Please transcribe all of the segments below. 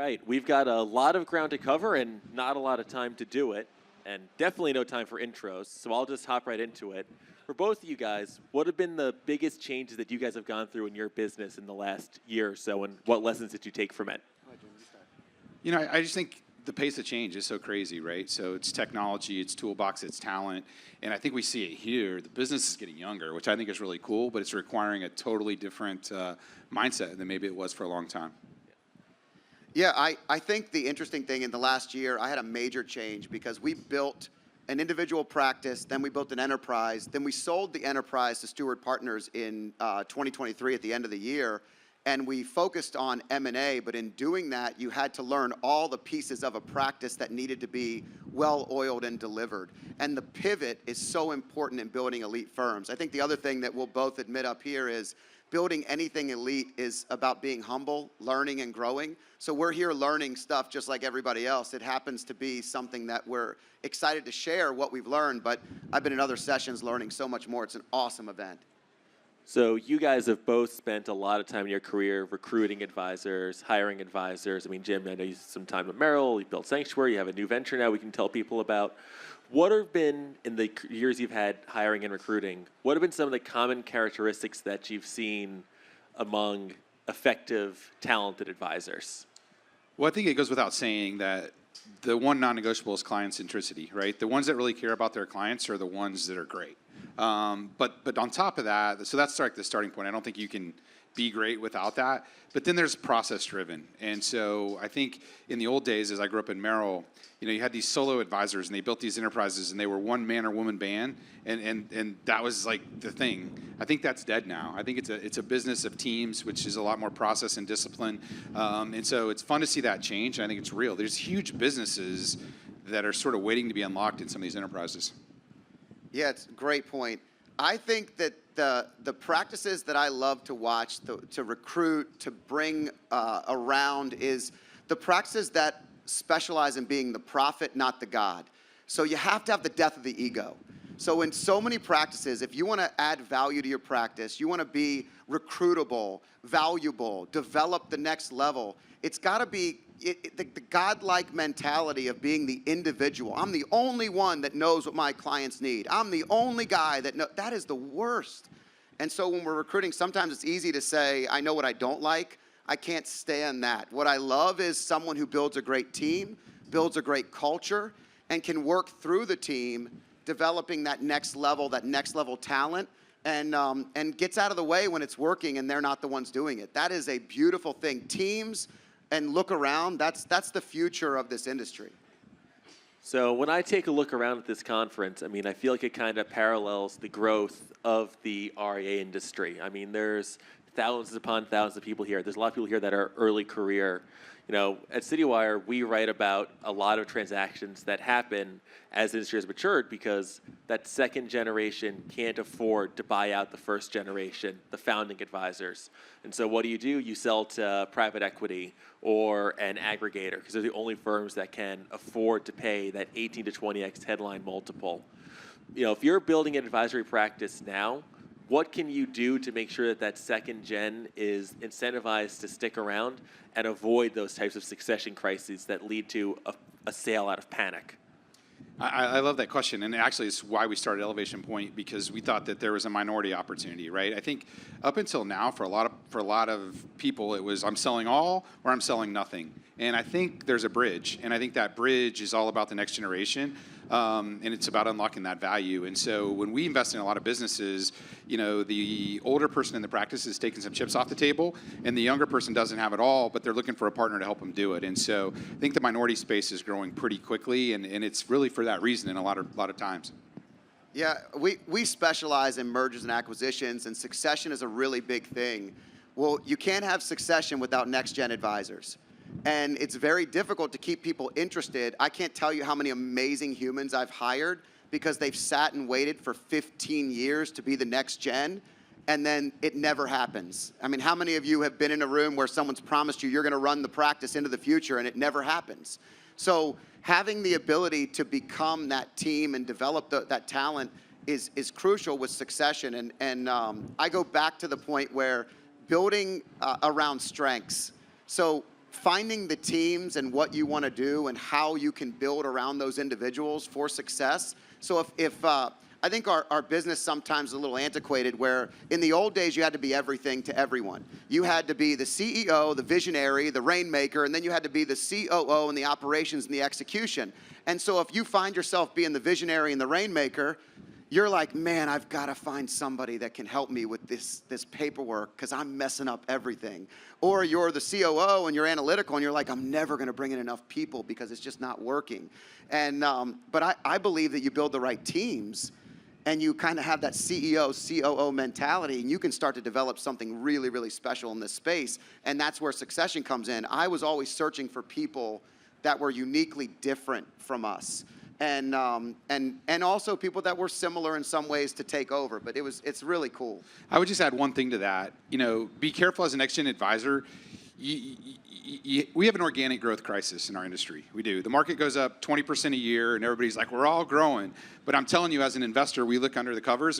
right, we've got a lot of ground to cover and not a lot of time to do it, and definitely no time for intros, so I'll just hop right into it. For both of you guys, what have been the biggest changes that you guys have gone through in your business in the last year or so, and what lessons did you take from it? You know, I just think the pace of change is so crazy, right? So it's technology, it's toolbox, it's talent, and I think we see it here. The business is getting younger, which I think is really cool, but it's requiring a totally different mindset than maybe it was for a long time. Yeah, I think the interesting thing in the last year, I had a major change because we built an individual practice, then we built an enterprise, then we sold the enterprise to Steward Partners in 2023 at the end of the year, and we focused on M&A, but in doing that, you had to learn all the pieces of a practice that needed to be well-oiled and delivered. And the pivot is so important in building elite firms. I think the other thing that we'll both admit up here is building anything elite is about being humble, learning, and growing. So we're here learning stuff just like everybody else. It happens to be something that we're excited to share what we've learned, but I've been in other sessions learning so much more. It's an awesome event. So you guys have both spent a lot of time in your career recruiting advisors, hiring advisors. I mean, Jim, I know you spent some time at Merrill, you built Sanctuary, you have a new venture now we can tell people about. What have been, in the years you've had hiring and recruiting, what have been some of the common characteristics that you've seen among effective, talented advisors? Well, I think it goes without saying that the one non-negotiable is client centricity, right? The ones that really care about their clients are the ones that are great. But on top of that, so that's like the starting point. I don't think you can be great without that. But then there's process driven. And so I think in the old days, as I grew up in Merrill, you know, you had these solo advisors and they built these enterprises and they were one man or woman band. And that was like the thing. I think that's dead now. I think it's a business of teams, which is a lot more process and discipline. And so it's fun to see that change. And I think it's real. There's huge businesses that are sort of waiting to be unlocked in some of these enterprises. Yeah, it's a great point. I think that the practices that I love to watch, to recruit, to bring around is the practices that specialize in being the prophet, not the God. So you have to have the death of the ego. So in so many practices, if you want to add value to your practice, you want to be recruitable, valuable, develop the next level, it's got to be the godlike mentality of being the individual. I'm the only one that knows what my clients need. I'm the only guy that knows. That is the worst. And so when we're recruiting, sometimes it's easy to say, I know what I don't like. I can't stand that. What I love is someone who builds a great team, builds a great culture, and can work through the team, developing that next level talent, and gets out of the way when it's working and they're not the ones doing it. That is a beautiful thing. Teams, and look around, that's the future of this industry. So when I take a look around at this conference, I mean, I feel like it kind of parallels the growth of the RIA industry. I mean, there's thousands upon thousands of people here. There's a lot of people here that are early career. You know, at CityWire, we write about a lot of transactions that happen as the industry has matured because that second generation can't afford to buy out the first generation, the founding advisors. And so what do? You sell to private equity or an aggregator because they're the only firms that can afford to pay that 18 to 20x headline multiple. You know, if you're building an advisory practice now, what can you do to make sure that that second gen is incentivized to stick around and avoid those types of succession crises that lead to a sale out of panic? I love that question, and actually it's why we started Elevation Point, because we thought that there was a minority opportunity, right? I think up until now, for a lot of people, it was I'm selling all or I'm selling nothing, and I think there's a bridge, and I think that bridge is all about the next generation, and it's about unlocking that value. And so when we invest in a lot of businesses, you know, the older person in the practice is taking some chips off the table, and the younger person doesn't have it all, but they're looking for a partner to help them do it. And so I think the minority space is growing pretty quickly, and it's really for that reason in a lot of times. Yeah, we specialize in mergers and acquisitions, and succession is a really big thing. Well, you can't have succession without next-gen advisors. And it's very difficult to keep people interested. I can't tell you how many amazing humans I've hired because they've sat and waited for 15 years to be the next gen, and then it never happens. I mean, how many of you have been in a room where someone's promised you you're going to run the practice into the future and it never happens? So having the ability to become that team and develop that talent is crucial with succession. And I go back to the point where building around strengths. So finding the teams and what you want to do and how you can build around those individuals for success. So if I think our business sometimes is a little antiquated, where in the old days you had to be everything to everyone. You had to be the CEO, the visionary, the rainmaker, and then you had to be the COO and the operations and the execution. And so if you find yourself being the visionary and the rainmaker, you're like, man, I've got to find somebody that can help me with this paperwork because I'm messing up everything. Or you're the COO and you're analytical and you're like, I'm never going to bring in enough people because it's just not working. And but I believe that you build the right teams and you kind of have that CEO, COO mentality, and you can start to develop something really, really special in this space. And that's where succession comes in. I was always searching for people that were uniquely different from us. And also people that were similar in some ways to take over, but it's really cool. I would just add one thing to that. Be careful as a next-gen advisor. We have an organic growth crisis in our industry. We do. The market goes up 20% a year, and everybody's like, we're all growing. But I'm telling you, as an investor, we look under the covers,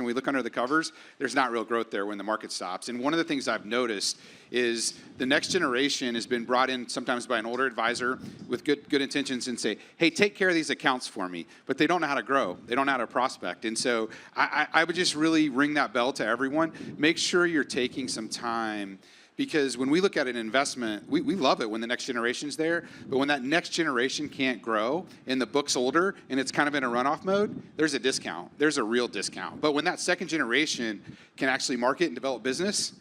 there's not real growth there when the market stops. And one of the things I've noticed is the next generation has been brought in sometimes by an older advisor with good intentions and say, hey, take care of these accounts for me. But they don't know how to grow. They don't know how to prospect. And so I would just really ring that bell to everyone. Make sure you're taking some time. Because when we look at an investment, we love it when the next generation's there, but when that next generation can't grow and the book's older and it's kind of in a runoff mode, there's a discount. There's a real discount. But when that second generation can actually market and develop business,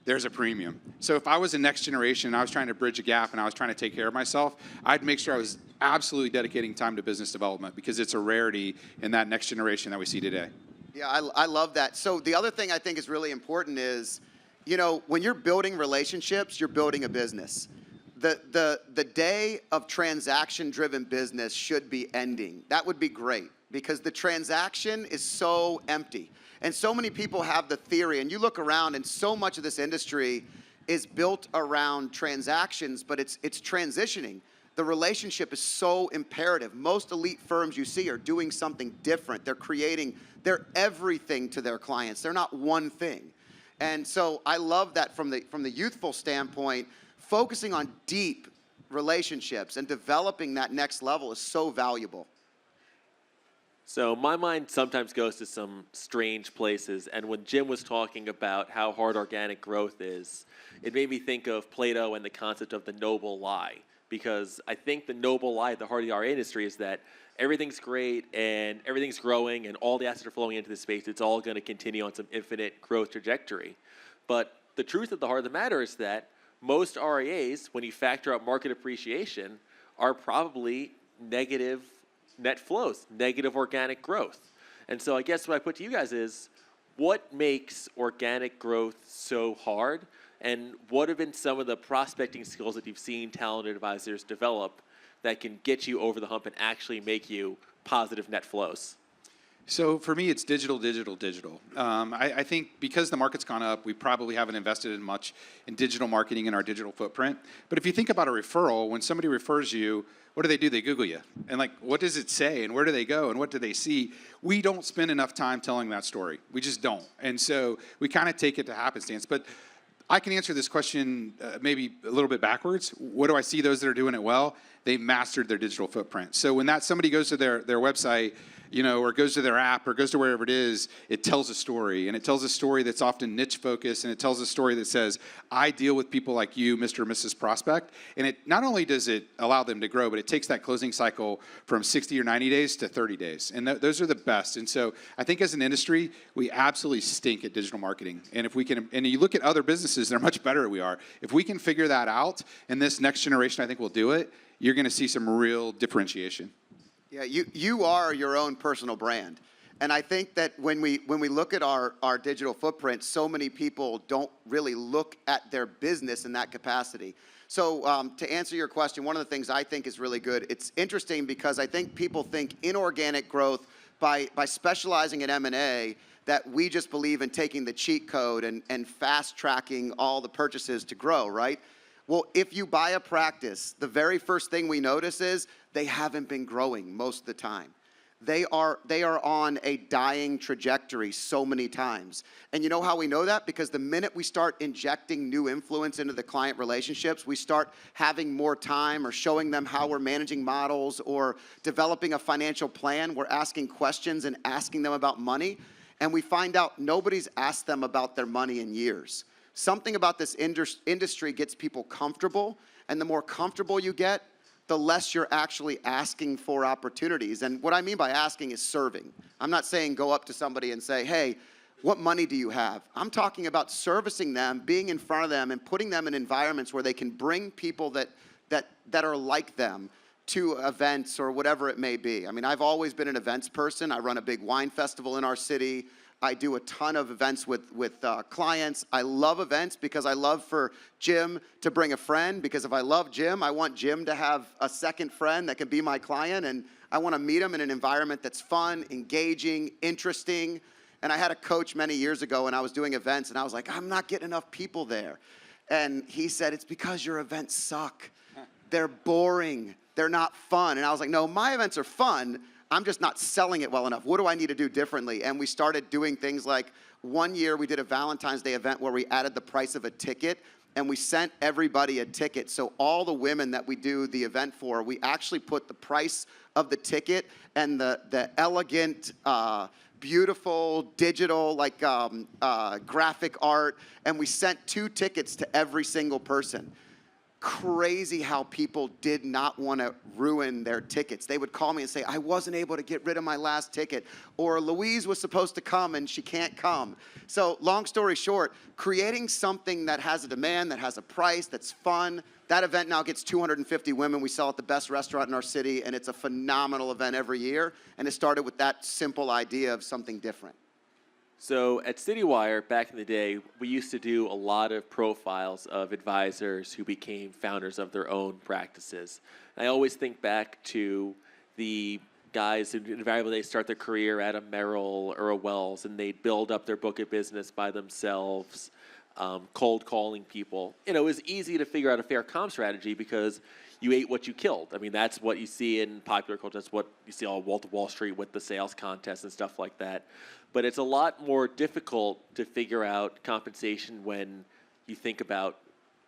there's a premium. So if I was a next generation and I was trying to bridge a gap and I was trying to take care of myself, I'd make sure I was absolutely dedicating time to business development because it's a rarity in that next generation that we see today. Yeah, I love that. So the other thing I think is really important is, when you're building relationships, you're building a business. The day of transaction-driven business should be ending. That would be great because the transaction is so empty. And so many people have the theory, and you look around and so much of this industry is built around transactions, but it's transitioning. The relationship is so imperative. Most elite firms you see are doing something different. They're everything to their clients. They're not one thing. And so I love that from the youthful standpoint, focusing on deep relationships and developing that next level is so valuable. So my mind sometimes goes to some strange places, and when Jim was talking about how hard organic growth is, it made me think of Plato and the concept of the noble lie, because I think the noble lie at the heart of the RA industry is that everything's great and everything's growing and all the assets are flowing into the space. It's all going to continue on some infinite growth trajectory. But the truth at the heart of the matter is that most RIAs, when you factor out market appreciation, are probably negative net flows, negative organic growth. And so I guess what I put to you guys is, what makes organic growth so hard? And what have been some of the prospecting skills that you've seen talented advisors develop that can get you over the hump and actually make you positive net flows? So for me, it's digital. I think because the market's gone up, we probably haven't invested in much in digital marketing in our digital footprint. But if you think about a referral, when somebody refers you, what do? They Google you. And what does it say? And where do they go? And what do they see? We don't spend enough time telling that story. We just don't. And so we kind of take it to happenstance. But I can answer this question maybe a little bit backwards. What do I see those that are doing it well? They mastered their digital footprint. So when somebody goes to their website, or goes to their app or goes to wherever it is, it tells a story. And it tells a story that's often niche focused, and it tells a story that says, I deal with people like you, Mr. or Mrs. Prospect. And it not only does it allow them to grow, but it takes that closing cycle from 60 or 90 days to 30 days. And those are the best. And so I think as an industry, we absolutely stink at digital marketing. And if we can, and you look at other businesses, they're much better than we are. If we can figure that out, and this next generation, I think will do it, you're going to see some real differentiation. Yeah, you are your own personal brand. And I think that when we look at our digital footprint, so many people don't really look at their business in that capacity. So to answer your question, one of the things I think is really good, it's interesting because I think people think inorganic growth by specializing in M&A, that we just believe in taking the cheat code and fast tracking all the purchases to grow, right? Well, if you buy a practice, the very first thing we notice is they haven't been growing most of the time. they are on a dying trajectory so many times. And you know how we know that? Because the minute we start injecting new influence into the client relationships, we start having more time or showing them how we're managing models or developing a financial plan. We're asking questions and asking them about money. And we find out nobody's asked them about their money in years. Something about this industry gets people comfortable. And the more comfortable you get, the less you're actually asking for opportunities. And what I mean by asking is serving. I'm not saying go up to somebody and say, hey, what money do you have? I'm talking about servicing them, being in front of them, and putting them in environments where they can bring people that are like them to events or whatever it may be. I mean, I've always been an events person. I run a big wine festival in our city. I do a ton of events with clients. I love events because I love for Jim to bring a friend, because if I love Jim, I want Jim to have a second friend that can be my client, and I want to meet him in an environment that's fun, engaging, interesting. And I had a coach many years ago, and I was doing events, and I was like, I'm not getting enough people there. And he said, it's because your events suck. They're boring. They're not fun. And I was like, no, my events are fun. I'm just not selling it well enough. What do I need to do differently? And we started doing things like, one year we did a Valentine's Day event where we added the price of a ticket, and we sent everybody a ticket. So all the women that we do the event for, we actually put the price of the ticket and the elegant, beautiful digital graphic art, and we sent 2 tickets to every single person. Crazy how people did not want to ruin their tickets. They would call me and say, I wasn't able to get rid of my last ticket, or Louise was supposed to come and she can't come. So long story short, creating something that has a demand, that has a price, that's fun. That event now gets 250 women. We sell at the best restaurant in our city, and it's a phenomenal event every year. And it started with that simple idea of something different. So at CityWire, back in the day, we used to do a lot of profiles of advisors who became founders of their own practices. And I always think back to the guys who invariably they start their career at a Merrill or a Wells, and they build up their book of business by themselves, cold calling people. You know, it was easy to figure out a fair comp strategy because you ate what you killed. I mean, that's what you see in popular culture. That's what you see all Wall Street with the sales contests and stuff like that. But it's a lot more difficult to figure out compensation when you think about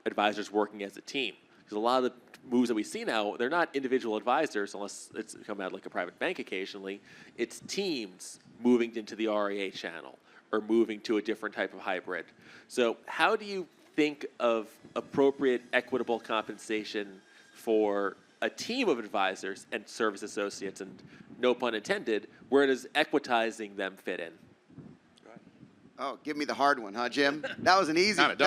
advisors working as a team. Because a lot of the moves that we see now, they're not individual advisors, unless it's come out like a private bank occasionally. It's teams moving into the RIA channel or moving to a different type of hybrid. So how do you think of appropriate equitable compensation for a team of advisors and service associates, and no pun intended, where does equitizing them fit in? Oh, give me the hard one, huh, Jim? That was an easy one.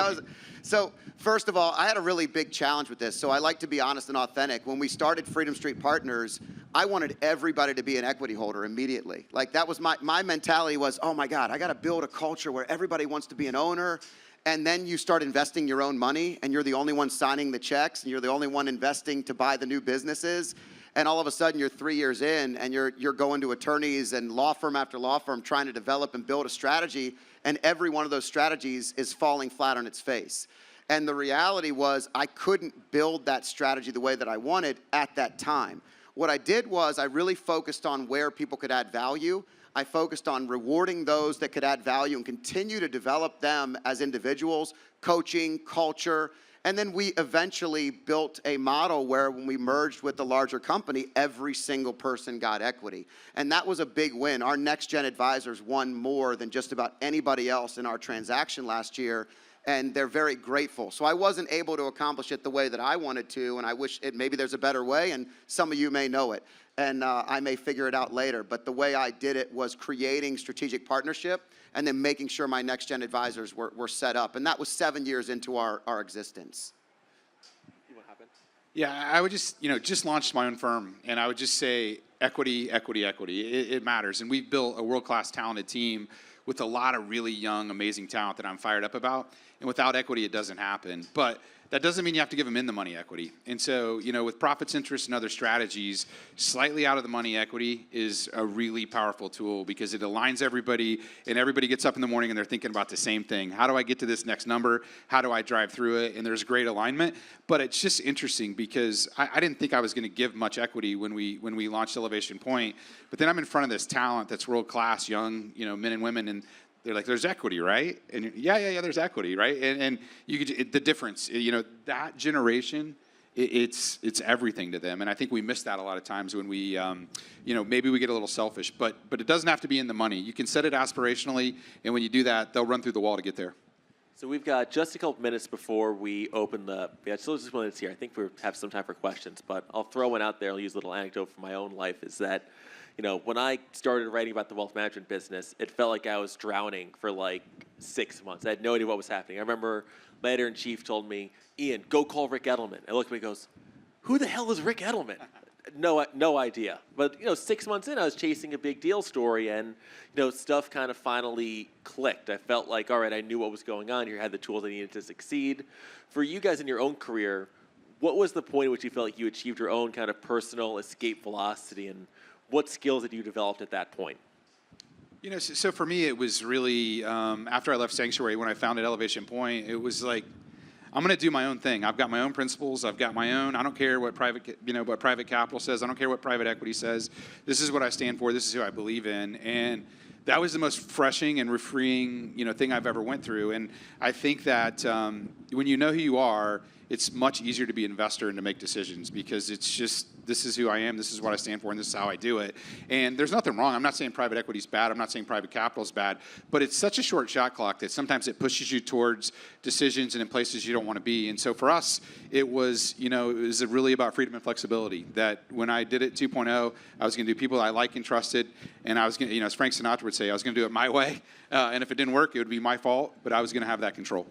So, first of all, I had a really big challenge with this. So I like to be honest and authentic. When we started Freedom Street Partners, I wanted everybody to be an equity holder immediately. Like, that was my mentality was, oh my God, I got to build a culture where everybody wants to be an owner. And then you start investing your own money, and you're the only one signing the checks, and you're the only one investing to buy the new businesses. And all of a sudden, you're 3 years in, and you're going to attorneys and law firm after law firm trying to develop and build a strategy, and every one of those strategies is falling flat on its face. And the reality was I couldn't build that strategy the way that I wanted at that time. What I did was I really focused on where people could add value. I focused on rewarding those that could add value and continue to develop them as individuals, coaching, culture. And then we eventually built a model where when we merged with the larger company, every single person got equity. And that was a big win. Our next-gen advisors won more than just about anybody else in our transaction last year, and they're very grateful. So I wasn't able to accomplish it the way that I wanted to, and I wish maybe there's a better way, and some of you may know it. And I may figure it out later. But the way I did it was creating strategic partnership and then making sure my next-gen advisors were set up. And that was 7 years into our existence. What happened? Yeah, I would just launched my own firm, and I would just say equity, equity, equity. It matters. And we've built a world-class talented team with a lot of really young, amazing talent that I'm fired up about. And without equity, it doesn't happen. But that doesn't mean you have to give them in the money equity. And so, with profits, interest, and other strategies, slightly out of the money equity is a really powerful tool because it aligns everybody, and everybody gets up in the morning and they're thinking about the same thing. How do I get to this next number? How do I drive through it? And there's great alignment. But it's just interesting because I didn't think I was going to give much equity when we launched Elevation Point. But then I'm in front of this talent that's world-class, young, men and women, and they're like, there's equity, right? And yeah, there's equity, right? And you could, the difference, that generation, it's everything to them. And I think we miss that a lot of times when we, maybe we get a little selfish, but it doesn't have to be in the money. You can set it aspirationally, and when you do that, they'll run through the wall to get there. So we've got just a couple minutes before we open still just minutes here. I think we have some time for questions, but I'll throw one out there. I'll use a little anecdote from my own life is that, when I started writing about the wealth management business, it felt like I was drowning for like 6 months. I had no idea what was happening. I remember my editor-in-chief told me, Ian, go call Rick Edelman. I looked at me and goes, who the hell is Rick Edelman? No idea. But, 6 months in, I was chasing a big deal story, and, stuff kind of finally clicked. I felt like, all right, I knew what was going on here, had the tools I needed to succeed. For you guys in your own career, what was the point at which you felt like you achieved your own kind of personal escape velocity, and what skills had you developed at that point? So for me, it was really, after I left Sanctuary, when I founded Elevation Point, it was like, I'm going to do my own thing. I've got my own principles. I've got my own. I don't care what private capital says. I don't care what private equity says. This is what I stand for. This is who I believe in. And that was the most refreshing and freeing, thing I've ever went through. And I think that when you know who you are, it's much easier to be an investor and to make decisions because it's just, this is who I am, this is what I stand for, and this is how I do it. And there's nothing wrong. I'm not saying private equity is bad. I'm not saying private capital is bad. But it's such a short shot clock that sometimes it pushes you towards decisions and in places you don't want to be. And so for us, it was really about freedom and flexibility. That when I did it 2.0, I was going to do people I like and trusted. And I was going to, as Frank Sinatra would say, I was going to do it my way. And if it didn't work, it would be my fault. But I was going to have that control.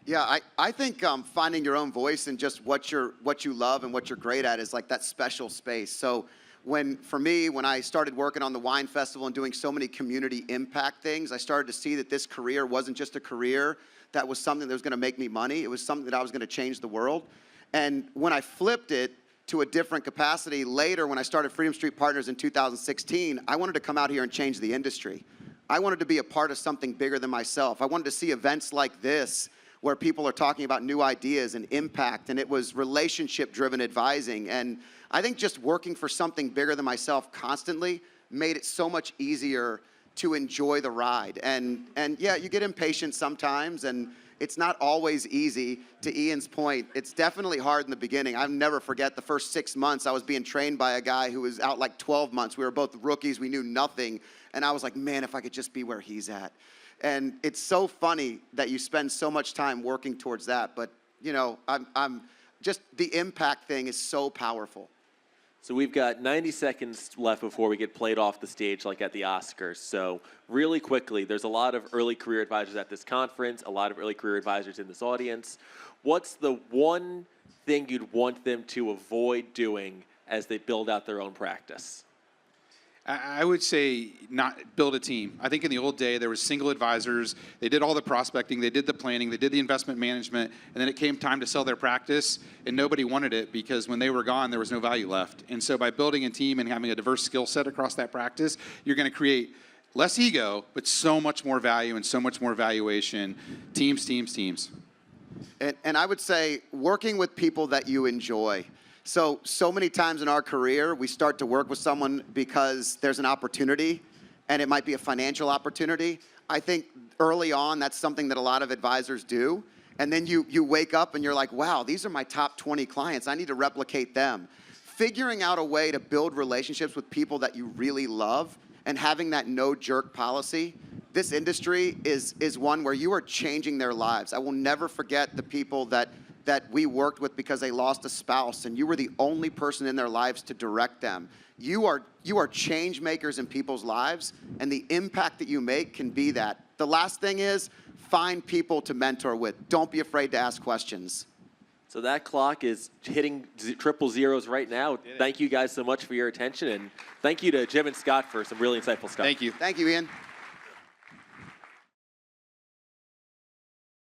Yeah, I think finding your own voice and just what you love and what you're great at is like that special space. So for me, when I started working on the wine festival and doing so many community impact things, I started to see that this career wasn't just a career that was something that was going to make me money. It was something that I was going to change the world. And when I flipped it to a different capacity later, when I started Freedom Street Partners in 2016, I wanted to come out here and change the industry. I wanted to be a part of something bigger than myself. I wanted to see events like this where people are talking about new ideas and impact, and it was relationship-driven advising. And I think just working for something bigger than myself constantly made it so much easier to enjoy the ride. And yeah, you get impatient sometimes, and it's not always easy. To Ian's point, it's definitely hard in the beginning. I'll never forget the first 6 months I was being trained by a guy who was out like 12 months. We were both rookies. We knew nothing. And I was like, man, if I could just be where he's at. And it's so funny that you spend so much time working towards that. But, I'm just the impact thing is so powerful. So we've got 90 seconds left before we get played off the stage like at the Oscars. So really quickly, there's a lot of early career advisors at this conference, a lot of early career advisors in this audience. What's the one thing you'd want them to avoid doing as they build out their own practice? I would say not build a team. I think in the old day, there was single advisors. They did all the prospecting, they did the planning, they did the investment management, and then it came time to sell their practice, and nobody wanted it because when they were gone, there was no value left. And so by building a team and having a diverse skill set across that practice, you're going to create less ego, but so much more value and so much more valuation. Teams. And I would say working with people that you enjoy. So many times in our career, we start to work with someone because there's an opportunity, and it might be a financial opportunity. I think early on, that's something that a lot of advisors do. And then you wake up and you're like, wow, these are my top 20 clients. I need to replicate them. Figuring out a way to build relationships with people that you really love and having that no-jerk policy. This industry is one where you are changing their lives. I will never forget the people that we worked with because they lost a spouse, and you were the only person in their lives to direct them. You are change makers in people's lives, and the impact that you make can be that. The last thing is find people to mentor with. Don't be afraid to ask questions. So that clock is hitting triple zeros right now. Thank you guys so much for your attention, and thank you to Jim and Scott for some really insightful stuff. Thank you. Thank you, Ian.